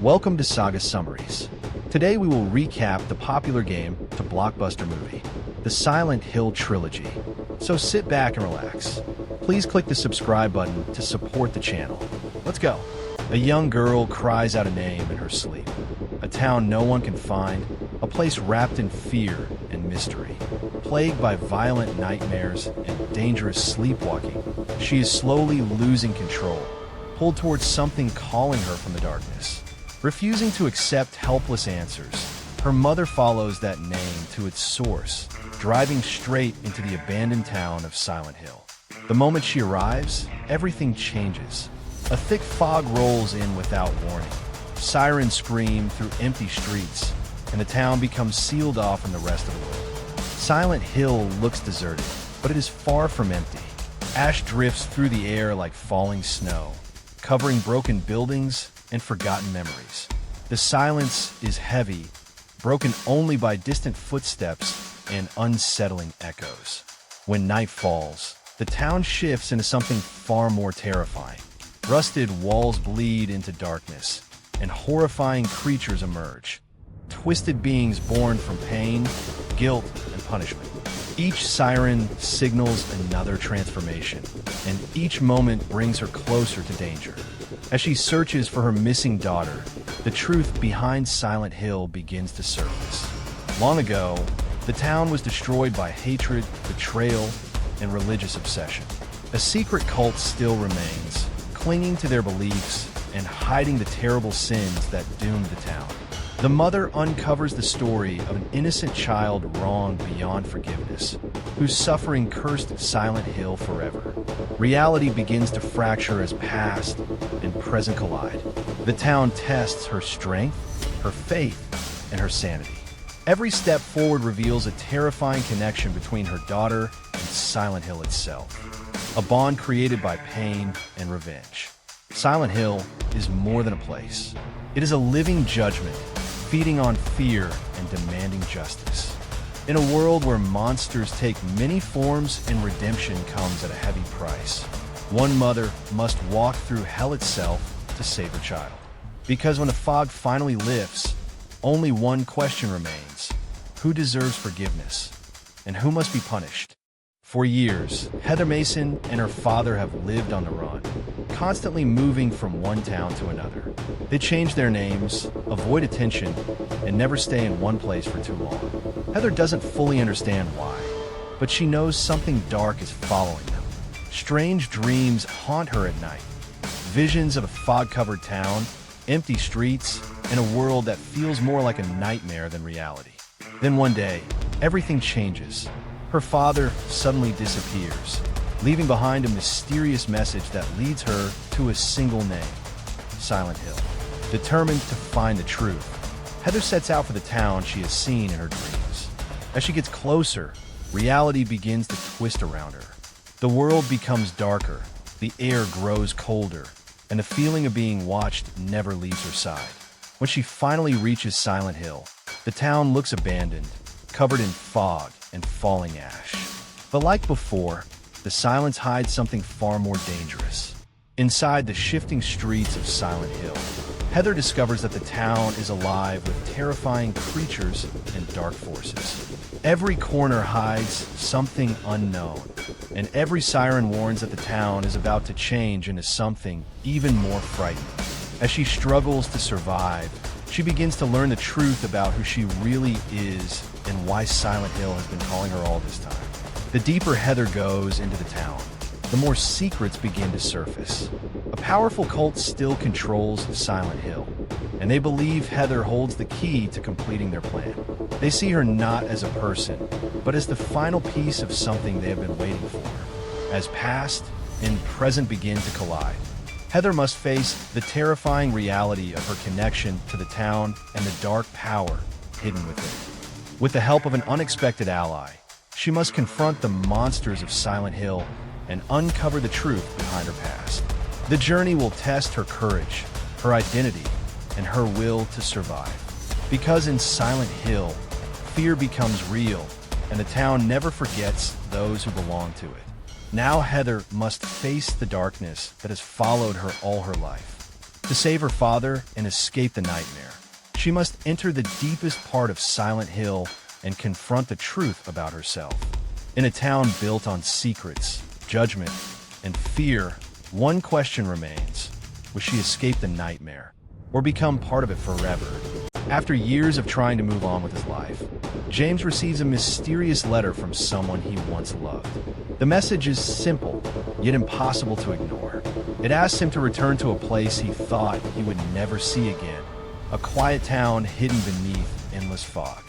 Welcome to Saga Summaries. Today we will recap the popular game to blockbuster movie, the Silent Hill Trilogy. So sit back and relax. Please click the subscribe button to support the channel. Let's go. A young girl cries out a name in her sleep. A town no one can find, a place wrapped in fear and mystery. Plagued by violent nightmares and dangerous sleepwalking, she is slowly losing control, pulled towards something calling her from the darkness. Refusing to accept helpless answers, her mother follows that name to its source, driving straight into the abandoned town of Silent Hill. The moment she arrives, everything changes. A thick fog rolls in without warning. Sirens scream through empty streets, and the town becomes sealed off from the rest of the world. Silent Hill looks deserted, but it is far from empty. Ash drifts through the air like falling snow, covering broken buildings and forgotten memories. The silence is heavy, broken only by distant footsteps and unsettling echoes. When night falls, the town shifts into something far more terrifying. Rusted walls bleed into darkness, and horrifying creatures emerge. Twisted beings born from pain, guilt, and punishment. Each siren signals another transformation, and each moment brings her closer to danger. As she searches for her missing daughter, the truth behind Silent Hill begins to surface. Long ago, the town was destroyed by hatred, betrayal, and religious obsession. A secret cult still remains, clinging to their beliefs and hiding the terrible sins that doomed the town. The mother uncovers the story of an innocent child wronged beyond forgiveness, whose suffering cursed Silent Hill forever. Reality begins to fracture as past and present collide. The town tests her strength, her faith, and her sanity. Every step forward reveals a terrifying connection between her daughter and Silent Hill itself, a bond created by pain and revenge. Silent Hill is more than a place. It is a living judgment, feeding on fear and demanding justice. In a world where monsters take many forms and redemption comes at a heavy price, one mother must walk through hell itself to save her child. Because when the fog finally lifts, only one question remains: who deserves forgiveness, and who must be punished? For years, Heather Mason and her father have lived on the run, constantly moving from one town to another. They change their names, avoid attention, and never stay in one place for too long. Heather doesn't fully understand why, but she knows something dark is following them. Strange dreams haunt her at night. Visions of a fog-covered town, empty streets, and a world that feels more like a nightmare than reality. Then one day, everything changes. Her father suddenly disappears, leaving behind a mysterious message that leads her to a single name: Silent Hill. Determined to find the truth, Heather sets out for the town she has seen in her dreams. As she gets closer, reality begins to twist around her. The world becomes darker, the air grows colder, and the feeling of being watched never leaves her side. When she finally reaches Silent Hill, the town looks abandoned, covered in fog and falling ash. But like before, the silence hides something far more dangerous. Inside the shifting streets of Silent Hill, Heather discovers that the town is alive with terrifying creatures and dark forces. Every corner hides something unknown, and every siren warns that the town is about to change into something even more frightening. As she struggles to survive, she begins to learn the truth about who she really is and why Silent Hill has been calling her all this time. The deeper Heather goes into the town, the more secrets begin to surface. A powerful cult still controls Silent Hill, and they believe Heather holds the key to completing their plan. They see her not as a person, but as the final piece of something they have been waiting for. As past and present begin to collide, Heather must face the terrifying reality of her connection to the town and the dark power hidden within it. With the help of an unexpected ally, she must confront the monsters of Silent Hill and uncover the truth behind her past. The journey will test her courage, her identity, and her will to survive. Because in Silent Hill, fear becomes real, and the town never forgets those who belong to it. Now Heather must face the darkness that has followed her all her life. To save her father and escape the nightmare, she must enter the deepest part of Silent Hill and confront the truth about herself. In a town built on secrets, judgment, and fear, one question remains. Will she escape the nightmare, or become part of it forever? After years of trying to move on with his life, James receives a mysterious letter from someone he once loved. The message is simple, yet impossible to ignore. It asks him to return to a place he thought he would never see again, a quiet town hidden beneath endless fog,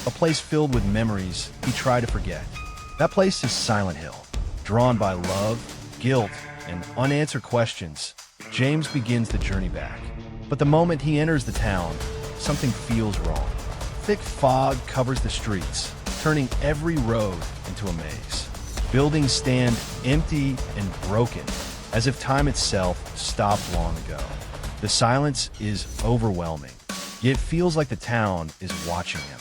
a place filled with memories he tried to forget. That place is Silent Hill. Drawn by love, guilt, and unanswered questions, James begins the journey back. But the moment he enters the town, something feels wrong. Thick fog covers the streets, turning every road into a maze. Buildings stand empty and broken, as if time itself stopped long ago. The silence is overwhelming, yet it feels like the town is watching him.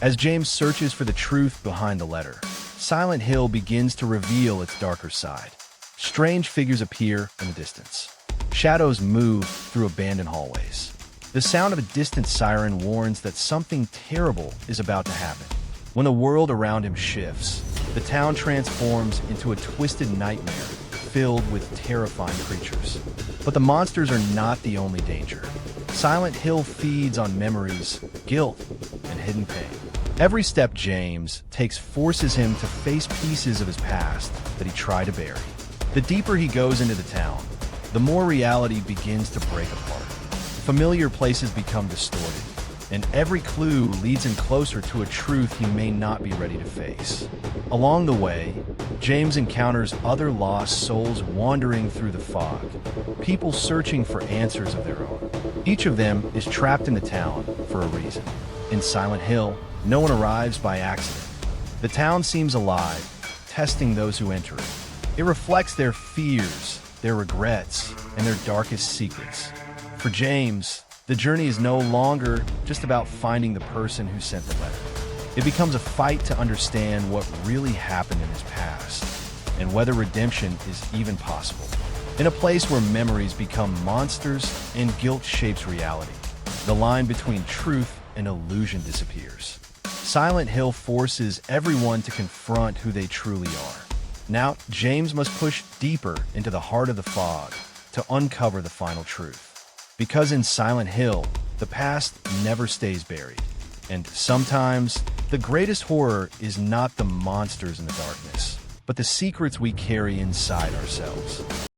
As James searches for the truth behind the letter, Silent Hill begins to reveal its darker side. Strange figures appear in the distance. Shadows move through abandoned hallways. The sound of a distant siren warns that something terrible is about to happen. When the world around him shifts, the town transforms into a twisted nightmare filled with terrifying creatures. But the monsters are not the only danger. Silent Hill feeds on memories, guilt, and hidden pain. Every step James takes forces him to face pieces of his past that he tried to bury. The deeper he goes into the town, the more reality begins to break apart. Familiar places become distorted, and every clue leads him closer to a truth he may not be ready to face. Along the way, James encounters other lost souls wandering through the fog, people searching for answers of their own. Each of them is trapped in the town for a reason. In Silent Hill, no one arrives by accident. The town seems alive, testing those who enter it. It reflects their fears, their regrets, and their darkest secrets. For James, the journey is no longer just about finding the person who sent the letter. It becomes a fight to understand what really happened in his past, and whether redemption is even possible. In a place where memories become monsters and guilt shapes reality, the line between truth and illusion disappears. Silent Hill forces everyone to confront who they truly are. Now, James must push deeper into the heart of the fog to uncover the final truth. Because in Silent Hill, the past never stays buried. And sometimes, the greatest horror is not the monsters in the darkness, but the secrets we carry inside ourselves.